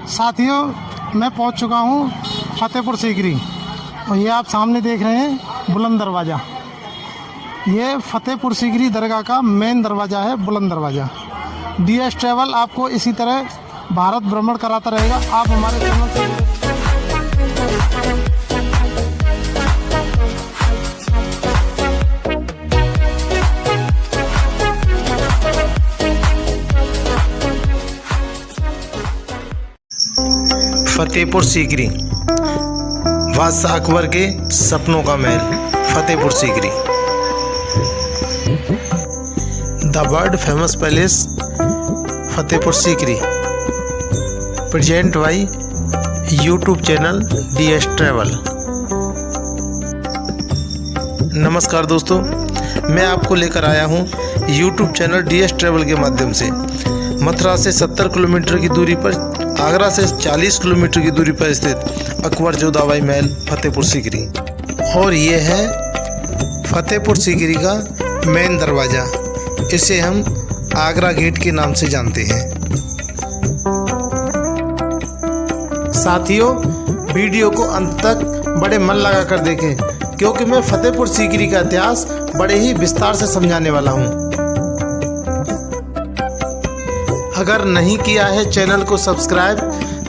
साथियों, मैं पहुंच चुका हूं फतेहपुर सीकरी और ये आप सामने देख रहे हैं बुलंद दरवाज़ा। ये फतेहपुर सीकरी दरगाह का मेन दरवाज़ा है, बुलंद दरवाज़ा। DS ट्रैवल आपको इसी तरह भारत भ्रमण कराता रहेगा। आप हमारे चैनल से फतेहपुर सीकरी, बादशाह अकबर के सपनों का महल Fatehpur Sikri. The world famous palace Fatehpur Sikri, present by YouTube channel DS travel. नमस्कार दोस्तों, मैं आपको लेकर आया हूं यूट्यूब चैनल DS ट्रैवल के माध्यम से मथुरा से 70 किलोमीटर की दूरी पर, आगरा से 40 किलोमीटर की दूरी पर स्थित अकबर जोधाबाई महल फतेहपुर सीकरी। और ये है फतेहपुर सीकरी का मेन दरवाज़ा। इसे हम आगरा गेट के नाम से जानते हैं। साथियों, वीडियो को अंत तक बड़े मन लगा कर देखें, क्योंकि मैं फतेहपुर सीकरी का इतिहास बड़े ही विस्तार से समझाने वाला हूँ। अगर नहीं किया है चैनल को सब्सक्राइब,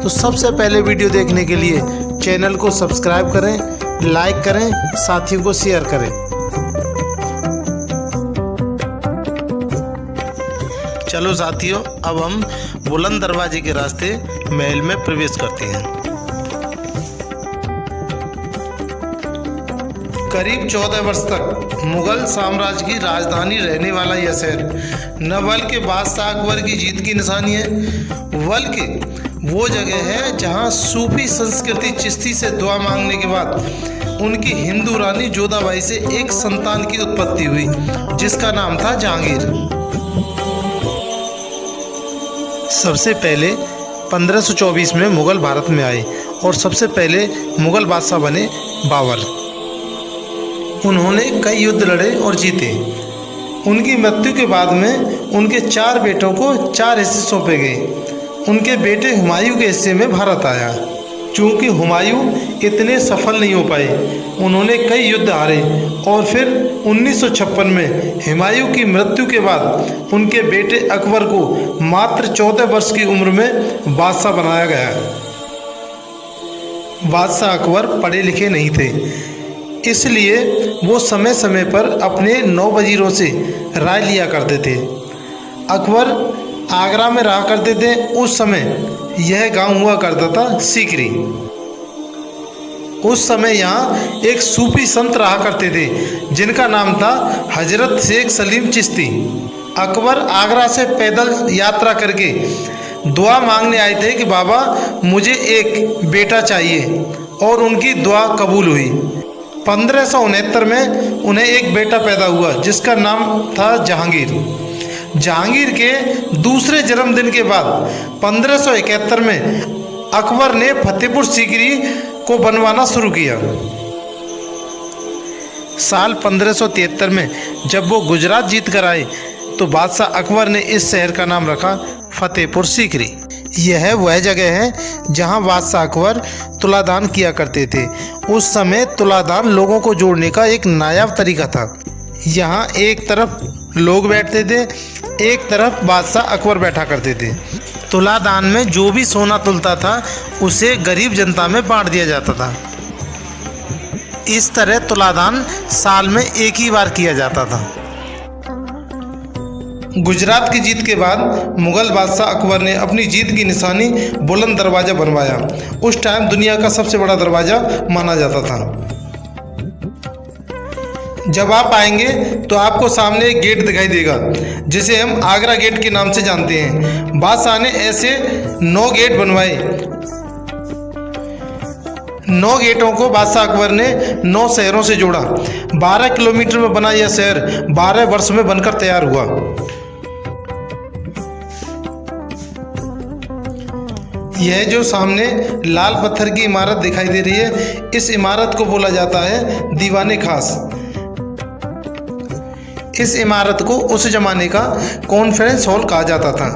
तो सबसे पहले वीडियो देखने के लिए चैनल को सब्सक्राइब करें, लाइक करें, साथियों को शेयर करें। चलो साथियों, अब हम बुलंद दरवाजे के रास्ते महल में प्रवेश करते हैं। करीब 14 वर्ष तक मुगल साम्राज्य की राजधानी रहने वाला यह शहर न बल्कि बादशाह अकबर की जीत की निशानी है, बल्कि वो जगह है जहां सूफी संस्कृति चिश्ती से दुआ मांगने के बाद उनकी हिंदू रानी जोधाबाई से एक संतान की उत्पत्ति हुई, जिसका नाम था जहांगीर। सबसे पहले 1524 में मुगल भारत में आए और सबसे पहले मुगल बादशाह बने बाबर। उन्होंने कई युद्ध लड़े और जीते। उनकी मृत्यु के बाद में उनके 4 बेटों को 4 हिस्से सौंपे गए। उनके बेटे हुमायूं के हिस्से में भारत आया। चूँकि हुमायूं इतने सफल नहीं हो पाए, उन्होंने कई युद्ध हारे और फिर 1956 में हुमायूं की मृत्यु के बाद उनके बेटे अकबर को मात्र 14 वर्ष की उम्र में बादशाह बनाया गया। बादशाह अकबर पढ़े लिखे नहीं थे, इसलिए वो समय समय पर अपने 9 वजीरों से राय लिया करते थे। अकबर आगरा में रहा करते थे। उस समय यह गांव हुआ करता था सीकरी। उस समय यहाँ एक सूफी संत रहा करते थे, जिनका नाम था हजरत शेख सलीम चिश्ती। अकबर आगरा से पैदल यात्रा करके दुआ मांगने आए थे कि बाबा मुझे एक बेटा चाहिए, और उनकी दुआ कबूल हुई। 1569 में उन्हें एक बेटा पैदा हुआ, जिसका नाम था जहांगीर। जहांगीर के दूसरे जन्मदिन के बाद 1571 में अकबर ने फतेहपुर सीकरी को बनवाना शुरू किया। साल 1573 में जब वो गुजरात जीत कर आए, तो बादशाह अकबर ने इस शहर का नाम रखा फतेहपुर सीकरी। यह वह जगह है जहां बादशाह अकबर तुलादान किया करते थे। उस समय तुलादान लोगों को जोड़ने का एक नायाब तरीका था। यहाँ एक तरफ लोग बैठते थे, एक तरफ बादशाह अकबर बैठा करते थे। तुलादान में जो भी सोना तुलता था, उसे गरीब जनता में बांट दिया जाता था। इस तरह तुलादान साल में एक ही बार किया जाता था। गुजरात की जीत के बाद मुगल बादशाह अकबर ने अपनी जीत की निशानी बुलंद दरवाज़ा बनवाया। उस टाइम दुनिया का सबसे बड़ा दरवाज़ा माना जाता था। जब आप आएंगे तो आपको सामने एक गेट दिखाई देगा, जिसे हम आगरा गेट के नाम से जानते हैं। बादशाह ने ऐसे 9 गेट बनवाए। 9 गेटों को बादशाह अकबर ने 9 शहरों से जोड़ा। 12 किलोमीटर में बना यह शहर 12 वर्ष में बनकर तैयार हुआ। यह जो सामने लाल पत्थर की इमारत दिखाई दे रही है, इस इमारत को बोला जाता है दीवाने खास। इस इमारत को उस जमाने का कॉन्फ्रेंस हॉल कहा जाता था।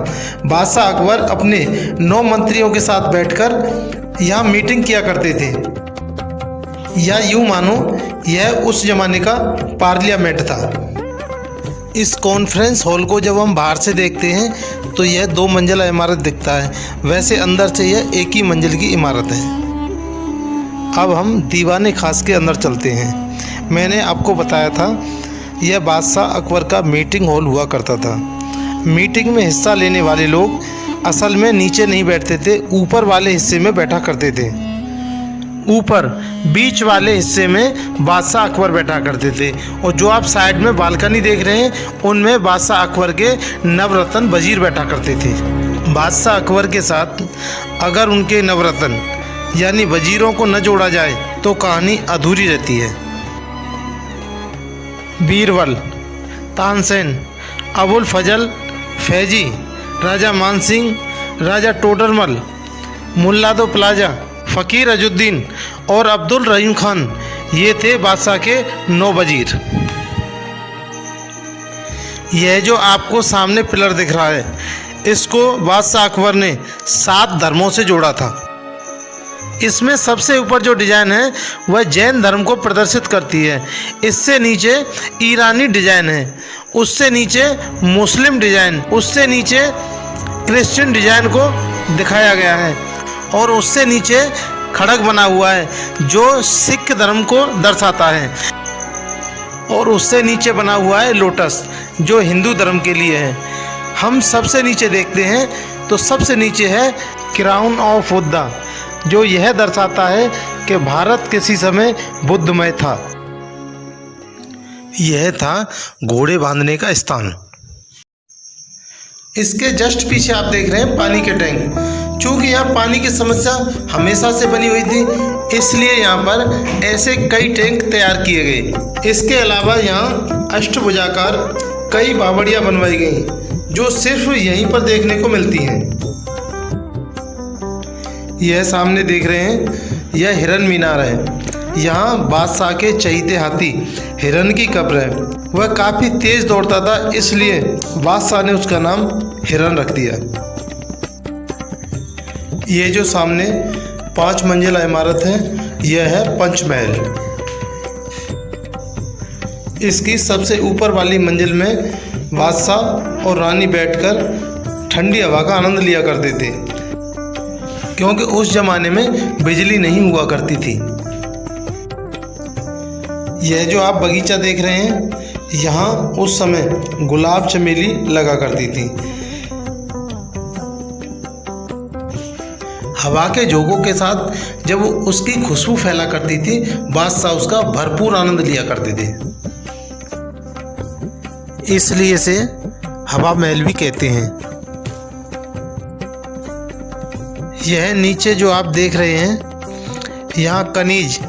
बादशाह अकबर अपने 9 मंत्रियों के साथ बैठकर यहाँ मीटिंग किया करते थे, या यूँ मानो यह उस जमाने का पार्लियामेंट था। इस कॉन्फ्रेंस हॉल को जब हम बाहर से देखते हैं तो यह 2 मंजिला इमारत दिखता है, वैसे अंदर से यह 1 ही मंजिल की इमारत है। अब हम दीवाने खास के अंदर चलते हैं। मैंने आपको बताया था यह बादशाह अकबर का मीटिंग हॉल हुआ करता था। मीटिंग में हिस्सा लेने वाले लोग असल में नीचे नहीं बैठते थे, ऊपर वाले हिस्से में बैठा करते थे। ऊपर बीच वाले हिस्से में बादशाह अकबर बैठा करते थे, और जो आप साइड में बालकनी देख रहे हैं उनमें बादशाह अकबर के नवरत्न वजीर बैठा करते थे। बादशाह अकबर के साथ अगर उनके नवरत्न यानी वजीरों को न जोड़ा जाए तो कहानी अधूरी रहती है। बीरबल, तानसेन, अबुल फजल फैजी, राजा मानसिंह, राजा टोडरमल, मुल्ला दो प्लाजा, फ़कीर अजुद्दीन और अब्दुल रहीम खान, ये थे बादशाह के 9 वजीर। यह जो आपको सामने पिलर दिख रहा है, इसको बादशाह अकबर ने 7 धर्मों से जोड़ा था। इसमें सबसे ऊपर जो डिज़ाइन है वह जैन धर्म को प्रदर्शित करती है। इससे नीचे ईरानी डिज़ाइन है, उससे नीचे मुस्लिम डिज़ाइन, उससे नीचे क्रिश्चियन डिज़ाइन को दिखाया गया है, और उससे नीचे खड़ग बना हुआ है जो सिख धर्म को दर्शाता है, और उससे नीचे बना हुआ है लोटस जो हिंदू धर्म के लिए है। हम सबसे नीचे देखते हैं तो सबसे नीचे है क्राउन ऑफ बुद्धा, जो यह दर्शाता है कि भारत किसी समय बुद्धमय था। यह था घोड़े बांधने का स्थान। इसके जस्ट पीछे आप देख रहे हैं पानी के टैंक। चूँकि यहाँ पानी की समस्या हमेशा से बनी हुई थी, इसलिए यहाँ पर ऐसे कई टैंक तैयार किए गए। इसके अलावा यहाँ अष्टभुजाकार कई बावड़ियाँ बनवाई गई जो सिर्फ यहीं पर देखने को मिलती हैं। यह सामने देख रहे हैं, यह हिरन मीनार है। यहाँ बादशाह के चहीते हाथी हिरन की कब्र है। वह काफ़ी तेज़ दौड़ता था, इसलिए बादशाह ने उसका नाम हिरन रख दिया। ये जो सामने 5 मंजिला इमारत है, यह है पंचमहल। इसकी सबसे ऊपर वाली मंजिल में बादशाह और रानी बैठकर ठंडी हवा का आनंद लिया करते थे, क्योंकि उस जमाने में बिजली नहीं हुआ करती थी। यह जो आप बगीचा देख रहे हैं, यहाँ उस समय गुलाब चमेली लगा करती थी। हवा के झोंकों के साथ जब उसकी खुशबू फैला करती थी, बादशाह उसका भरपूर आनंद लिया करते थे। इसलिए इसे हवा महल भी कहते हैं। यह नीचे जो आप देख रहे हैं, यहाँ कनीज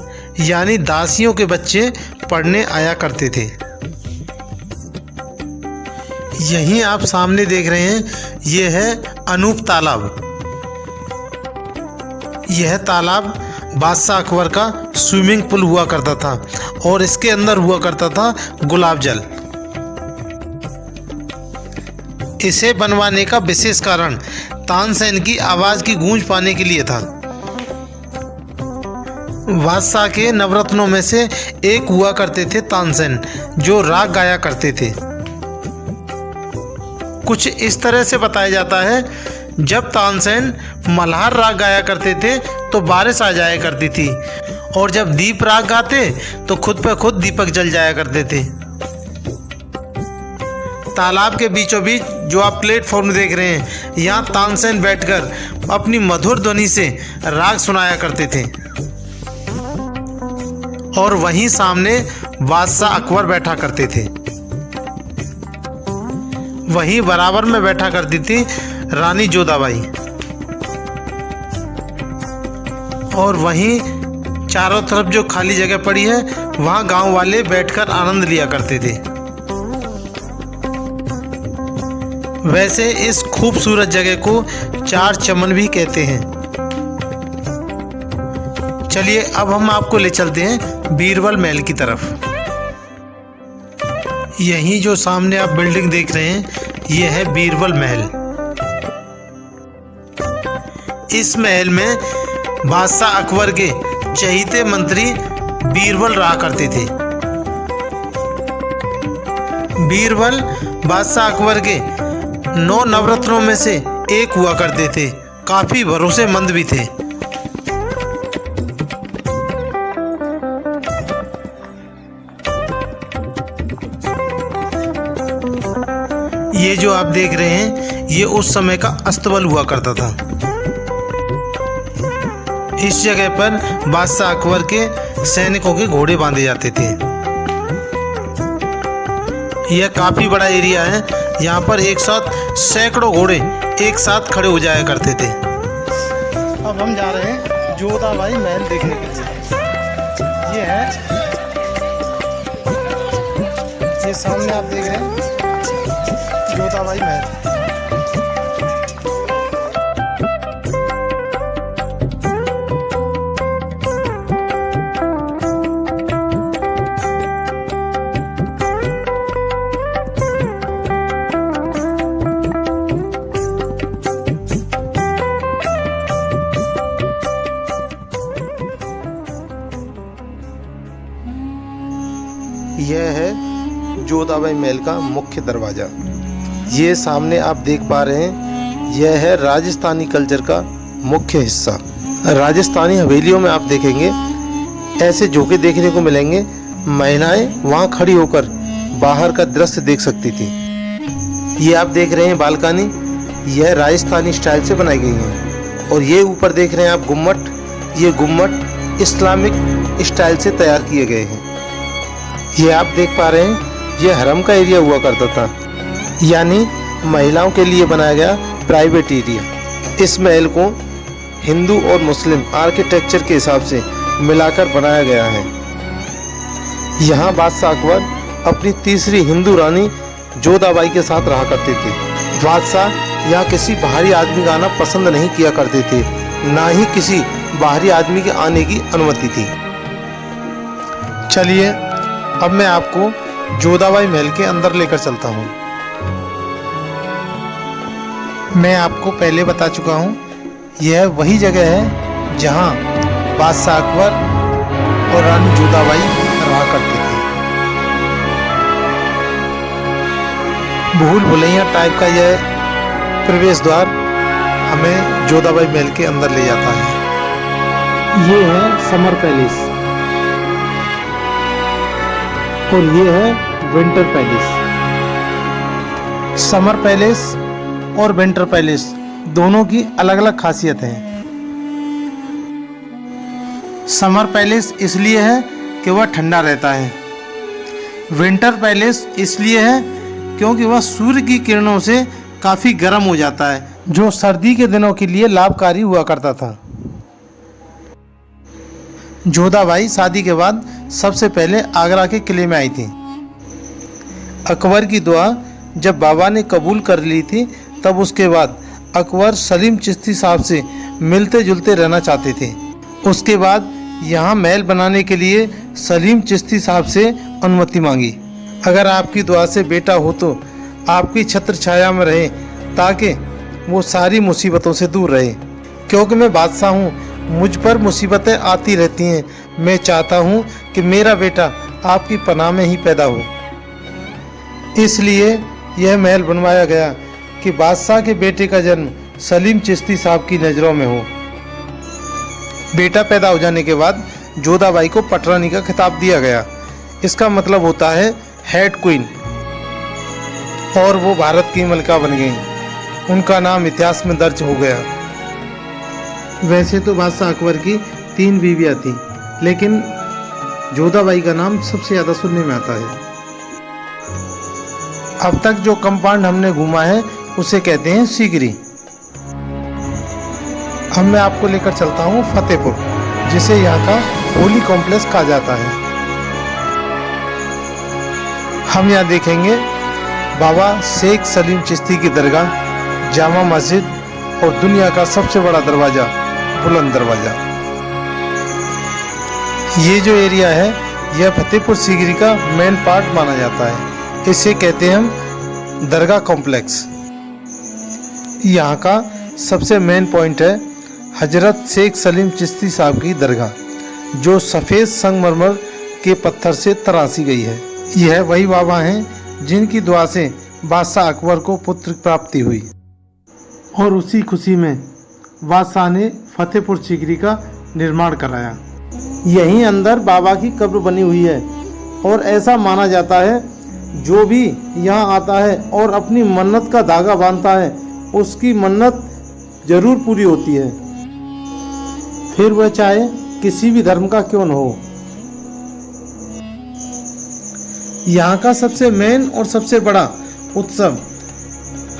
यानी दासियों के बच्चे पढ़ने आया करते थे। यहीं आप सामने देख रहे हैं, यह है अनूप तालाब। यह तालाब बादशाह अकबर का स्विमिंग पूल हुआ करता था, और इसके अंदर हुआ करता था गुलाब जल। इसे बनवाने का विशेष कारण तानसेन की आवाज़ की गूंज पाने के लिए था। बादशाह के नवरत्नों में से एक हुआ करते थे तानसेन, जो राग गाया करते थे। कुछ इस तरह से बताया जाता है, जब तानसेन मल्हार राग गाया करते थे तो बारिश आ जाया करती थी, और जब दीप राग गाते तो खुद पे खुद दीपक जल जाया करते थे। तालाब के बीचों बीच जो आप प्लेटफॉर्म देख रहे हैं, यहाँ तानसेन बैठकर अपनी मधुर ध्वनि से राग सुनाया करते थे, और वहीं सामने बादशाह अकबर बैठा करते थे। वहीं बराबर में बैठा करती थी रानी जोधाबाई, और वहीं चारों तरफ जो खाली जगह पड़ी है, वहाँ गांव वाले बैठकर आनंद लिया करते थे। वैसे इस खूबसूरत जगह को 4 चमन भी कहते हैं। चलिए अब हम आपको ले चलते हैं बीरबल महल की तरफ। यही जो सामने आप बिल्डिंग देख रहे हैं ये है बीरबल महल। इस महल में बादशाह अकबर के चहीते मंत्री बीरबल रहा करते थे। बीरबल बादशाह अकबर के 9 नवरत्नों में से एक हुआ करते थे। काफी भरोसेमंद भी थे। ये जो आप देख रहे हैं ये उस समय का अस्तबल हुआ करता था। इस जगह पर बादशाह अकबर के सैनिकों के घोड़े बांधे जाते थे। यह काफी बड़ा एरिया है। यहाँ पर एक साथ सैकड़ों घोड़े एक साथ खड़े हो जाया करते थे। अब हम जा रहे हैं जोधाबाई महल देखने के लिए। ये सामने आप देख रहे हैं जोधाबाई महल। यह है जोधाबाई महल का मुख्य दरवाज़ा। ये सामने आप देख पा रहे हैं यह है राजस्थानी कल्चर का मुख्य हिस्सा। राजस्थानी हवेलियों में आप देखेंगे ऐसे झोंके देखने को मिलेंगे। महिलाएं वहां खड़ी होकर बाहर का दृश्य देख सकती थी। ये आप देख रहे हैं बालकनी, यह राजस्थानी स्टाइल से बनाई गई है। और ये ऊपर देख रहे हैं आप गुम्मट, ये गुम्मट इस्लामिक स्टाइल से तैयार किए गए हैं। ये आप देख पा रहे हैं ये हरम का एरिया हुआ करता था, यानी महिलाओं के लिए बनाया गया प्राइवेट एरिया। इस महल को हिंदू और मुस्लिम आर्किटेक्चर के हिसाब से मिलाकर बनाया गया है। यहाँ बादशाह अकबर अपनी तीसरी हिंदू रानी जोधाबाई के साथ रहा करते थे। बादशाह यहाँ किसी बाहरी आदमी का आना पसंद नहीं किया करते थे, ना ही किसी बाहरी आदमी के आने की अनुमति थी। चलिए अब मैं आपको जोधाबाई महल के अंदर लेकर चलता हूँ। मैं आपको पहले बता चुका हूँ यह वही जगह है जहाँ बादशाह अकबर और रानी जोधाबाई रहा करते थे। भूल भुलैया टाइप का यह प्रवेश द्वार हमें जोधाबाई महल के अंदर ले जाता है। ये है समर पैलेस और ये है विंटर पैलेस। समर पैलेस और विंटर पैलेस दोनों की अलग अलग खासियत है। समर पैलेस इसलिए है कि वह ठंडा रहता है। विंटर पैलेस इसलिए है क्योंकि वह सूर्य की किरणों से काफ़ी गर्म हो जाता है, जो सर्दी के दिनों के लिए लाभकारी हुआ करता था। जोधाबाई शादी के बाद सबसे पहले आगरा के किले में आई थी। अकबर की दुआ जब बाबा ने कबूल कर ली थी तब उसके बाद अकबर सलीम चिश्ती साहब से मिलते जुलते रहना चाहते थे। उसके बाद यहाँ महल बनाने के लिए सलीम चिश्ती साहब से अनुमति मांगी। अगर आपकी दुआ से बेटा हो तो आपकी छत्र छाया में रहे ताकि वो सारी मुसीबतों से दूर रहे। क्योंकि मैं बादशाह हूँ, मुझ पर मुसीबतें आती रहती हैं। मैं चाहता हूँ कि मेरा बेटा आपकी पनाह में ही पैदा हो। इसलिए यह महल बनवाया गया कि बादशाह के बेटे का जन्म सलीम चिश्ती साहब की नज़रों में हो। बेटा पैदा हो जाने के बाद जोधाबाई को पटरानी का खिताब दिया गया। इसका मतलब होता है हेड क्वीन, और वो भारत की मलका बन गई। उनका नाम इतिहास में दर्ज हो गया। वैसे तो बादशाह अकबर की 3 बीवियाँ थीं, लेकिन जोधाबाई का नाम सबसे ज़्यादा सुनने में आता है। अब तक जो कंपाउंड हमने घूमा है उसे कहते हैं सीकरी। अब मैं आपको लेकर चलता हूँ फतेहपुर, जिसे यहाँ का होली कॉम्प्लेक्स कहा जाता है। हम यहाँ देखेंगे बाबा शेख सलीम चिश्ती की दरगाह, जामा मस्जिद और दुनिया का सबसे बड़ा दरवाज़ा बुलंद दरवाज़ा। ये जो एरिया है यह फतेहपुर सीकरी का मेन पार्ट माना जाता है। इसे कहते हैं हम दरगाह कॉम्प्लेक्स। यहाँ का सबसे मेन पॉइंट है हजरत शेख सलीम चिश्ती साहब की दरगाह, जो सफ़ेद संगमरमर के पत्थर से तराशी गई है। यह वही बाबा हैं जिनकी दुआ से बादशाह अकबर को पुत्र प्राप्ति हुई और उसी खुशी में बादशाह ने फतेहपुर सीकरी का निर्माण कराया। यहीं अंदर बाबा की कब्र बनी हुई है और ऐसा माना जाता है जो भी यहाँ आता है और अपनी मन्नत का धागा बांधता है उसकी मन्नत जरूर पूरी होती है, फिर वह चाहे किसी भी धर्म का क्यों न हो। यहाँ का सबसे मेन और सबसे बड़ा उत्सव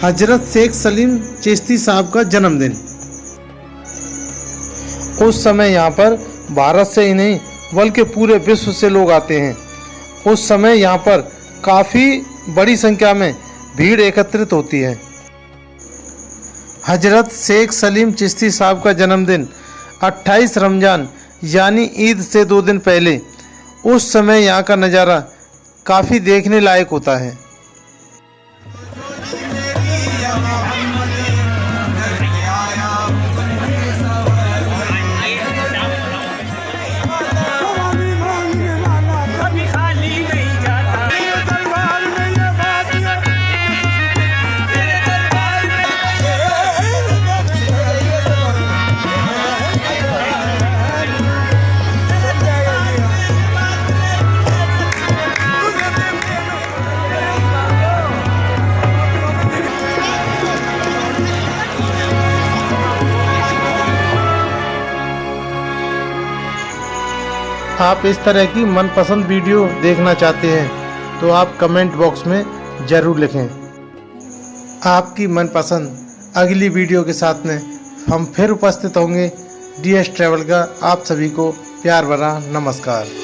हजरत शेख सलीम चिश्ती साहब का जन्मदिन। उस समय यहाँ पर भारत से ही नहीं बल्कि पूरे विश्व से लोग आते हैं। उस समय यहाँ पर काफ़ी बड़ी संख्या में भीड़ एकत्रित होती है। हजरत शेख सलीम चिश्ती साहब का जन्मदिन 28 रमज़ान यानी ईद से 2 दिन पहले, उस समय यहाँ का नज़ारा काफ़ी देखने लायक होता है। आप इस तरह की मनपसंद वीडियो देखना चाहते हैं तो आप कमेंट बॉक्स में ज़रूर लिखें। आपकी मनपसंद अगली वीडियो के साथ में हम फिर उपस्थित होंगे। DS ट्रैवल का आप सभी को प्यार भरा नमस्कार।